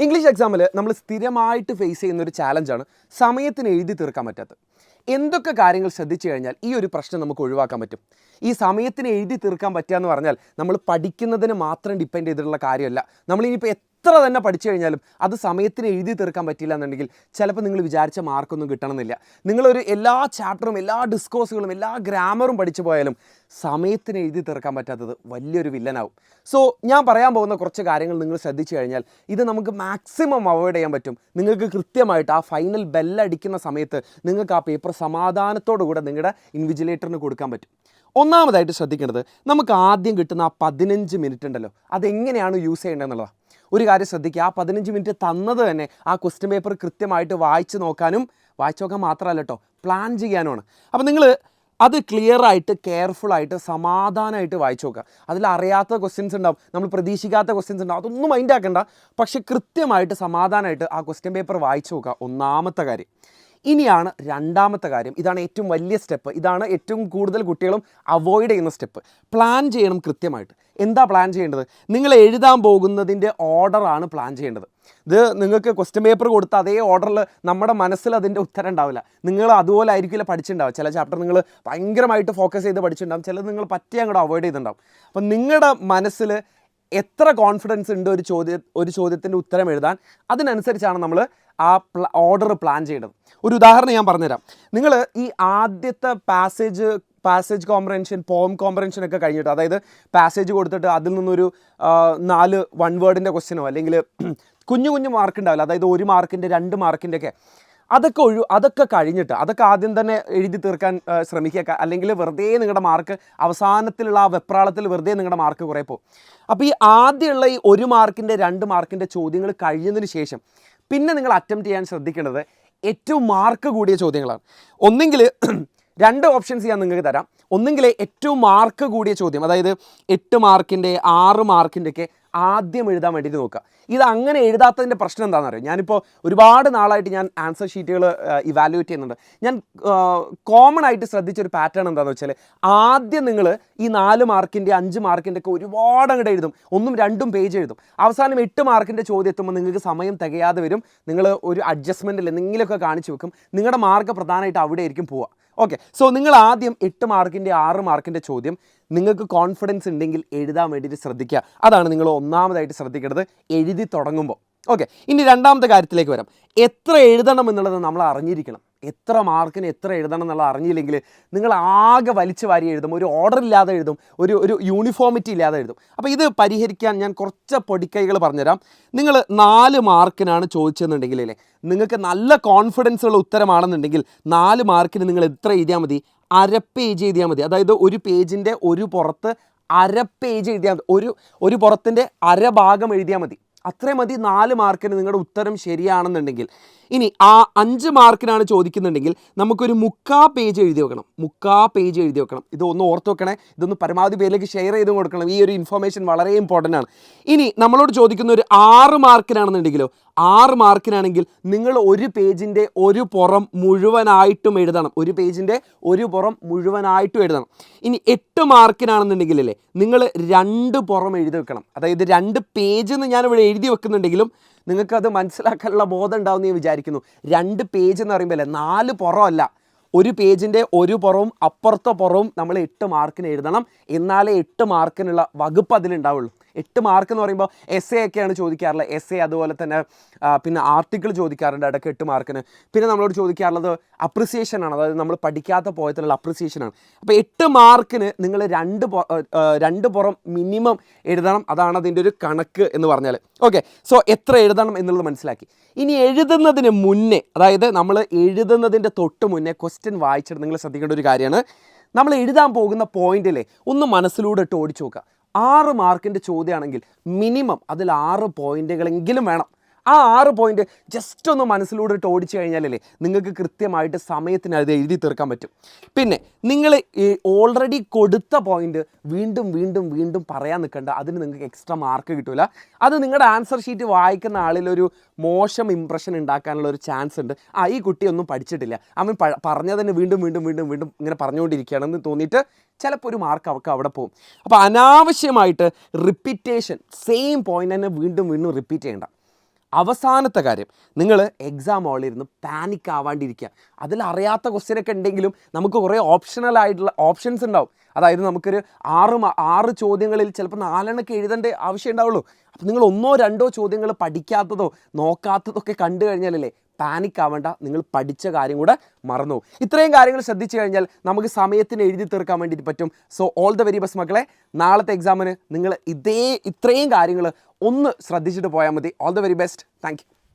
English എക്സാമിൽ നമ്മൾ സ്ഥിരമായിട്ട് ഫേസ് ചെയ്യുന്ന ഒരു ചാലഞ്ചാണ് സമയത്തിന് എഴുതി തീർക്കാൻ പറ്റാത്തത്. എന്തൊക്കെ കാര്യങ്ങൾ ശ്രദ്ധിച്ചു കഴിഞ്ഞാൽ ഈ ഒരു പ്രശ്നം നമുക്ക് ഒഴിവാക്കാൻ പറ്റും? ഈ സമയത്തിന് എഴുതി തീർക്കാൻ പറ്റുക എന്ന് പറഞ്ഞാൽ നമ്മൾ പഠിക്കുന്നതിന് മാത്രം ഡിപ്പെൻഡ് ചെയ്തിട്ടുള്ള കാര്യമല്ല. നമ്മളിനിയിപ്പോൾ എത്ര തന്നെ പഠിച്ചു കഴിഞ്ഞാലും അത് സമയത്തിന് എഴുതി തീർക്കാൻ പറ്റില്ല എന്നുണ്ടെങ്കിൽ ചിലപ്പോൾ നിങ്ങൾ വിചാരിച്ച മാർക്കൊന്നും കിട്ടണമെന്നില്ല. നിങ്ങളൊരു എല്ലാ ചാപ്റ്ററും എല്ലാ ഡിസ്കോഴ്സുകളും എല്ലാ ഗ്രാമറും പഠിച്ചു പോയാലും സമയത്തിന് എഴുതി തീർക്കാൻ പറ്റാത്തത് വലിയൊരു വില്ലനാവും. സോ ഞാൻ പറയാൻ പോകുന്ന കുറച്ച് കാര്യങ്ങൾ നിങ്ങൾ ശ്രദ്ധിച്ചു കഴിഞ്ഞാൽ ഇത് നമുക്ക് മാക്സിമം അവോയ്ഡ് ചെയ്യാൻ പറ്റും. നിങ്ങൾക്ക് കൃത്യമായിട്ട് ആ ഫൈനൽ ബെല്ലടിക്കുന്ന സമയത്ത് നിങ്ങൾക്ക് ആ പേപ്പർ സമാധാനത്തോടു കൂടെ നിങ്ങളുടെ ഇൻവിജിലേറ്ററിന് കൊടുക്കാൻ പറ്റും. ഒന്നാമതായിട്ട് ശ്രദ്ധിക്കേണ്ടത്, നമുക്ക് ആദ്യം കിട്ടുന്ന ആ 15 മിനിറ്റ് ഉണ്ടല്ലോ, അതെങ്ങനെയാണ് യൂസ് ചെയ്യേണ്ടതെന്നുള്ളതാണ്. ഒരു കാര്യം ശ്രദ്ധിക്കുക, ആ 15 മിനിറ്റ് തന്നത് തന്നെ ആ ക്വസ്റ്റ്യൻ പേപ്പർ കൃത്യമായിട്ട് വായിച്ച് നോക്കാൻ മാത്രമല്ല കേട്ടോ, പ്ലാൻ ചെയ്യാനുമാണ്. അപ്പോൾ നിങ്ങൾ അത് ക്ലിയറായിട്ട് കെയർഫുള്ളായിട്ട് സമാധാനമായിട്ട് വായിച്ചു നോക്കുക. അതിൽ അറിയാത്ത ക്വസ്റ്റ്യൻസ് ഉണ്ടാവും, നമ്മൾ പ്രതീക്ഷിക്കാത്ത ക്വസ്റ്റ്യൻസ് ഉണ്ടാവും, അതൊന്നും മൈൻഡ് ആക്കണ്ട. പക്ഷേ കൃത്യമായിട്ട് സമാധാനമായിട്ട് ആ ക്വസ്റ്റ്യൻ പേപ്പർ വായിച്ചു നോക്കുക, ഒന്നാമത്തെ കാര്യം. ഇനിയാണ് രണ്ടാമത്തെ കാര്യം. ഇതാണ് ഏറ്റവും വലിയ സ്റ്റെപ്പ്. ഇതാണ് ഏറ്റവും കൂടുതൽ കുട്ടികളും അവോയ്ഡ് ചെയ്യുന്ന സ്റ്റെപ്പ്. പ്ലാൻ ചെയ്യണം കൃത്യമായിട്ട്. എന്താ പ്ലാൻ ചെയ്യേണ്ടത്? നിങ്ങൾ എഴുതാൻ പോകുന്നതിൻ്റെ ഓർഡറാണ് പ്ലാൻ ചെയ്യേണ്ടത്. ഇത് നിങ്ങൾക്ക് ക്വസ്റ്റ്യൻ പേപ്പർ കൊടുത്ത അതേ ഓർഡറിൽ നമ്മുടെ മനസ്സിൽ അതിൻ്റെ ഉത്തരം ഉണ്ടാവില്ല. നിങ്ങൾ അതുപോലെ ആയിരിക്കില്ല പഠിച്ചിട്ടുണ്ടാവും. ചില ചാപ്റ്റർ നിങ്ങൾ ഭയങ്കരമായിട്ട് ഫോക്കസ് ചെയ്ത് പഠിച്ചിട്ടുണ്ടാവും, ചിലത് നിങ്ങൾ പറ്റി അങ്ങോട്ട് അവോയ്ഡ് ചെയ്തിട്ടുണ്ടാവും. അപ്പം നിങ്ങളുടെ മനസ്സിൽ എത്ര കോൺഫിഡൻസ് ഉണ്ട് ഒരു ചോദ്യത്തിൻ്റെ ഉത്തരം എഴുതാൻ, അതിനനുസരിച്ചാണ് നമ്മൾ ആ ഓർഡർ പ്ലാൻ ചെയ്യേണ്ടത്. ഒരു ഉദാഹരണം ഞാൻ പറഞ്ഞുതരാം. നിങ്ങൾ ഈ ആദ്യത്തെ പാസേജ് കോംപ്രഹെൻഷൻ, പോം കോംപ്രഹെൻഷൻ ഒക്കെ കഴിഞ്ഞിട്ട്, അതായത് പാസേജ് കൊടുത്തിട്ട് അതിൽ നിന്നൊരു 4 1 വേർഡിൻ്റെ ക്വസ്റ്റ്യനോ അല്ലെങ്കിൽ കുഞ്ഞു മാർക്ക് ഉണ്ടാവില്ല, അതായത് 1 മാർക്കിൻ്റെ 2 മാർക്കിൻ്റെ ഒക്കെ, അതൊക്കെ കഴിഞ്ഞിട്ട് അതൊക്കെ ആദ്യം തന്നെ എഴുതി തീർക്കാൻ ശ്രമിക്കുക. അല്ലെങ്കിൽ വെറുതെ നിങ്ങളുടെ മാർക്ക് അവസാനത്തിലുള്ള ആ വെപ്രാളത്തിൽ വെറുതെ നിങ്ങളുടെ മാർക്ക് കുറേ പോകും. അപ്പോൾ ഈ ആദ്യമുള്ള ഈ 1 മാർക്കിൻ്റെ 2 മാർക്കിൻ്റെ ചോദ്യങ്ങൾ കഴിഞ്ഞതിന് ശേഷം പിന്നെ നിങ്ങൾ അറ്റംപ്റ്റ് ചെയ്യാൻ ശ്രദ്ധിക്കേണ്ടത് ഏറ്റവും മാർക്ക് കൂടിയ ചോദ്യങ്ങളാണ്. ഒന്നെങ്കിൽ 2 ഓപ്ഷൻസ് ഞാൻ നിങ്ങൾക്ക് തരാം. ഒന്നെങ്കിൽ ഏറ്റവും മാർക്ക് കൂടിയ ചോദ്യം, അതായത് 8 മാർക്കിൻ്റെ 6 മാർക്കിൻ്റെ ഒക്കെ ആദ്യം എഴുതാൻ വേണ്ടിയിട്ട് നോക്കുക. ഇത് അങ്ങനെ എഴുതാത്തതിൻ്റെ പ്രശ്നം എന്താണെന്ന് അറിയാം. ഞാനിപ്പോൾ ഒരുപാട് നാളായിട്ട് ഞാൻ ആൻസർ ഷീറ്റുകൾ ഇവാലുവേറ്റ് ചെയ്യുന്നുണ്ട്. ഞാൻ കോമൺ ആയിട്ട് ശ്രദ്ധിച്ചൊരു പാറ്റേൺ എന്താണെന്ന് വെച്ചാൽ, ആദ്യം നിങ്ങൾ ഈ 4 മാർക്കിൻ്റെ 5 മാർക്കിൻ്റെ ഒക്കെ ഒരുപാട് അങ്ങോട്ട് എഴുതും, 1ഉം 2ഉം പേജ് എഴുതും. അവസാനം 8 മാർക്കിൻ്റെ ചോദ്യം എത്തുമ്പോൾ നിങ്ങൾക്ക് സമയം തികയാതെ വരും. നിങ്ങൾ ഒരു അഡ്ജസ്റ്റ്മെൻറ്റിൽ എന്തെങ്കിലുമൊക്കെ കാണിച്ച് വെക്കും, നിങ്ങളുടെ മാർക്ക് പ്രധാനമായിട്ട് അവിടെ ആയിരിക്കും പോവുക. ഓക്കെ, സോ നിങ്ങൾ ആദ്യം 8 മാർക്കിൻ്റെ 6 മാർക്കിൻ്റെ ചോദ്യം നിങ്ങൾക്ക് കോൺഫിഡൻസ് ഉണ്ടെങ്കിൽ എഴുതാൻ വേണ്ടിയിട്ട് ശ്രദ്ധിക്കുക. അതാണ് നിങ്ങൾ ഒന്നാമതായിട്ട് ശ്രദ്ധിക്കേണ്ടത് എഴുതി തുടങ്ങുമ്പോൾ. ഓക്കെ, ഇനി രണ്ടാമത്തെ കാര്യത്തിലേക്ക് വരാം. എത്ര എഴുതണം എന്നുള്ളത് നമ്മൾ അറിഞ്ഞിരിക്കണം. എത്ര മാർക്കിന് എത്ര എഴുതണം എന്നുള്ളത് അറിഞ്ഞില്ലെങ്കിൽ നിങ്ങൾ ആകെ വലിച്ചു വാരി എഴുതും, ഒരു ഓർഡർ ഇല്ലാതെ എഴുതും, ഒരു യൂണിഫോമിറ്റി ഇല്ലാതെ എഴുതും. അപ്പോൾ ഇത് പരിഹരിക്കാൻ ഞാൻ കുറച്ച് പൊടിക്കൈകൾ പറഞ്ഞുതരാം. നിങ്ങൾ 4 മാർക്കിനാണ് ചോദിച്ചതെന്നുണ്ടെങ്കിൽ അല്ലേ, നിങ്ങൾക്ക് നല്ല കോൺഫിഡൻസ് ഉള്ള ഉത്തരമാണെന്നുണ്ടെങ്കിൽ 4 മാർക്കിന് നിങ്ങൾ എത്ര എഴുതിയാൽ മതി? അര പേജ് എഴുതിയാൽ മതി. അതായത് ഒരു പേജിൻ്റെ ഒരു പുറത്ത് അര പേജ് എഴുതിയാൽ മതി. ഒരു പുറത്തിൻ്റെ അര ഭാഗം എഴുതിയാൽ മതി. അത്രയും മതി 4 മാർക്കിന് നിങ്ങളുടെ ഉത്തരം ശരിയാണെന്നുണ്ടെങ്കിൽ. ഇനി ആ 5 മാർക്കിനാണ് ചോദിക്കുന്നുണ്ടെങ്കിൽ നമുക്കൊരു 3/4 പേജ് എഴുതി വെക്കണം. 3/4 പേജ് എഴുതി വെക്കണം. ഇതൊന്ന് ഓർത്ത് വെക്കണേ, ഇതൊന്ന് പരമാവധി പേരിലേക്ക് ഷെയർ ചെയ്ത് കൊടുക്കണം. ഈ ഒരു ഇൻഫർമേഷൻ വളരെ ഇമ്പോർട്ടൻ്റ് ആണ്. ഇനി നമ്മളോട് ചോദിക്കുന്ന ഒരു 6 മാർക്കിനാണെന്നുണ്ടെങ്കിലോ, 6 മാർക്കിനാണെങ്കിൽ നിങ്ങൾ ഒരു പേജിൻ്റെ ഒരു പുറം മുഴുവനായിട്ടും എഴുതണം. ഒരു പേജിൻ്റെ ഒരു പുറം മുഴുവനായിട്ടും എഴുതണം. ഇനി 8 മാർക്കിനാണെന്നുണ്ടെങ്കിലല്ലേ നിങ്ങൾ 2 പുറം എഴുതി വെക്കണം. അതായത് 2 പേജ് എന്ന് ഞാനിവിടെ എഴുതി വെക്കുന്നുണ്ടെങ്കിലും നിങ്ങൾക്കത് മനസ്സിലാക്കാനുള്ള ബോധം ഉണ്ടാവുമെന്ന് ഞാൻ വിചാരിക്കുന്നു. 2 പേജ് എന്ന് പറയുമ്പോൾ അല്ലേ, 4 പുറമല്ല, ഒരു പേജിൻ്റെ ഒരു പുറവും അപ്പുറത്തെ പുറവും നമ്മൾ 8 മാർക്കിന് എഴുതണം. എന്നാലേ 8 മാർക്കിനുള്ള വകുപ്പ് അതിലുണ്ടാവുള്ളൂ. 8 മാർക്ക് എന്ന് പറയുമ്പോൾ എസ് ഒക്കെയാണ് ചോദിക്കാറുള്ളത്. എസ് അതുപോലെ തന്നെ പിന്നെ ആർട്ടിക്കിൾ ചോദിക്കാറുണ്ട് ഇടയ്ക്ക് 8 മാർക്കിന്. പിന്നെ നമ്മളോട് ചോദിക്കാറുള്ളത് അപ്രിസിയേഷനാണ്, അതായത് നമ്മൾ പഠിക്കാത്ത പോയത്തിലുള്ള അപ്രിസിയേഷനാണ്. അപ്പോൾ 8 മാർക്കിന് നിങ്ങൾ 2 പുറം മിനിമം എഴുതണം. അതാണ് അതിൻ്റെ ഒരു കണക്ക് എന്ന് പറഞ്ഞാൽ. ഓക്കെ, സോ എത്ര എഴുതണം എന്നുള്ളത് മനസ്സിലാക്കി. ഇനി എഴുതുന്നതിന് മുന്നേ, അതായത് നമ്മൾ എഴുതുന്നതിൻ്റെ തൊട്ട് മുന്നേ ക്വസ്റ്റ്യൻ വായിച്ചിട്ട് നിങ്ങൾ ശ്രദ്ധിക്കേണ്ട ഒരു കാര്യമാണ്, നമ്മൾ എഴുതാൻ പോകുന്ന പോയിന്റിലെ ഒന്ന് മനസ്സിലൂടെ ഇട്ട് ഓടിച്ചു നോക്കുക. 6 മാർക്കിൻ്റെ ചോദ്യമാണെങ്കിൽ മിനിമം അതിൽ 6 പോയിന്റുകളെങ്കിലും വേണം. ആ 6 പോയിന്റ് ജസ്റ്റ് ഒന്ന് മനസ്സിലൂടെ ഇട്ട് ഓടിച്ചു കഴിഞ്ഞാലല്ലേ നിങ്ങൾക്ക് കൃത്യമായിട്ട് സമയത്തിന് അത് എഴുതി തീർക്കാൻ പറ്റും. പിന്നെ നിങ്ങൾ ഓൾറെഡി കൊടുത്ത പോയിന്റ് വീണ്ടും വീണ്ടും വീണ്ടും പറയാൻ നിൽക്കേണ്ട, അതിന് നിങ്ങൾക്ക് എക്സ്ട്രാ മാർക്ക് കിട്ടില്ല. അത് നിങ്ങളുടെ ആൻസർ ഷീറ്റ് വായിക്കുന്ന ആളിലൊരു മോശം ഇംപ്രഷൻ ഉണ്ടാക്കാനുള്ള ഒരു ചാൻസ് ഉണ്ട്. ഈ കുട്ടിയൊന്നും പഠിച്ചിട്ടില്ല, അവൻ പറഞ്ഞതിന് വീണ്ടും വീണ്ടും വീണ്ടും വീണ്ടും ഇങ്ങനെ പറഞ്ഞുകൊണ്ടിരിക്കുകയാണെന്ന് തോന്നിയിട്ട് ചിലപ്പോൾ ഒരു മാർക്ക് അവർക്ക് അവിടെ പോകും. അപ്പോൾ അനാവശ്യമായിട്ട് റിപ്പീറ്റേഷൻ, സെയിം പോയിന്റ് തന്നെ വീണ്ടും വീണ്ടും റിപ്പീറ്റ് ചെയ്യേണ്ട. അവസാനത്തെ കാര്യം, നിങ്ങൾ എക്സാം ഹാളിലിരുന്ന് പാനിക് ആവാണ്ടിരിക്കുക. അതിൽ അറിയാത്ത ക്വസ്റ്റ്യനൊക്കെ ഉണ്ടെങ്കിലും നമുക്ക് കുറേ ഓപ്ഷണലായിട്ടുള്ള ഓപ്ഷൻസ് ഉണ്ടാവും. അതായത് നമുക്കൊരു 6 ചോദ്യങ്ങളിൽ ചിലപ്പോൾ 4 എഴുതേണ്ട ആവശ്യം ഉണ്ടാവുള്ളൂ. അപ്പോൾ നിങ്ങൾ 1-2 ചോദ്യങ്ങൾ പഠിക്കാത്തതോ നോക്കാത്തതൊക്കെ കണ്ടു കഴിഞ്ഞാലല്ലേ പാനിക് ആവേണ്ട, നിങ്ങൾ പഠിച്ച കാര്യം കൂടെ മറന്നു. ഇത്രയും കാര്യങ്ങൾ ശ്രദ്ധിച്ചു കഴിഞ്ഞാൽ നമുക്ക് സമയത്തിന് എഴുതി തീർക്കാൻ വേണ്ടിയിട്ട് പറ്റും. So all the very best മക്കളെ. നാളത്തെ എക്സാമിന് നിങ്ങൾ ഇത്രയും കാര്യങ്ങൾ ഒന്ന് ശ്രദ്ധിച്ചിട്ട് പോയാൽ മതി. All the very best. Thank you.